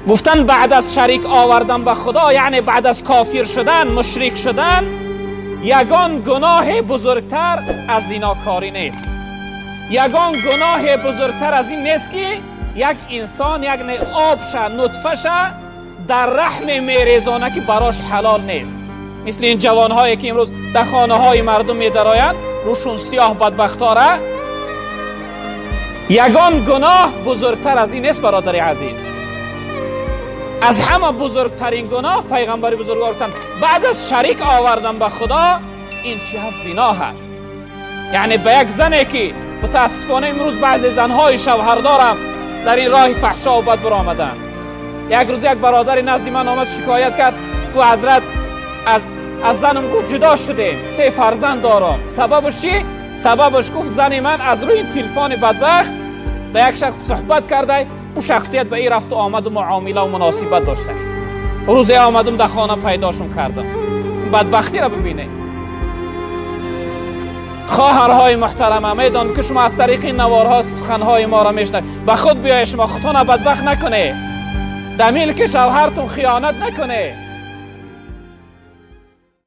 گفتن بعد از شریک آوردن به خدا، یعنی بعد از کافر شدن، مشرک شدن، یگان گناه بزرگتر از زیناکاری نیست. یگان گناه بزرگتر از این نیست که یک انسان یک آبش نطفهش در رحم میریزانه که براش حلال نیست. مثل این جوانهایی که امروز در خانه های مردم میدرآیند، روشون سیاه بدبختا را. یگان گناه بزرگتر از این نیست برادر عزیز. از همه بزرگترین گناه پیغمبر بزرگوار گفتند بعد از شریک آوردن به خدا، این چی هست؟ زنا هست. یعنی به یک زنی که متاسفانه امروز بعضی زنهای شوهردارم در این راه فحشا و بد برآمدن. یک روز یک برادر نزد من آمد شکایت کرد که حضرت از زنم گفت جدا شدیم، 3 فرزند دارم. سببش چی؟ سببش گفت زن من از روی این تلفن بدبخت با یک شخص صحبت کرده، او شخصیت به این رفت و آمد و معامله و مناسبت داشته. روزی آمدم در خانه پیداشون کردم. بدبختی را ببینه. خواهرهای محترمه، میدان که شما از طریق این نوارها سخنهای ما را میشنوید، به خود بیایید، شما خودتون بدبخت نکنه، در ملک شوهرتون خیانت نکنه.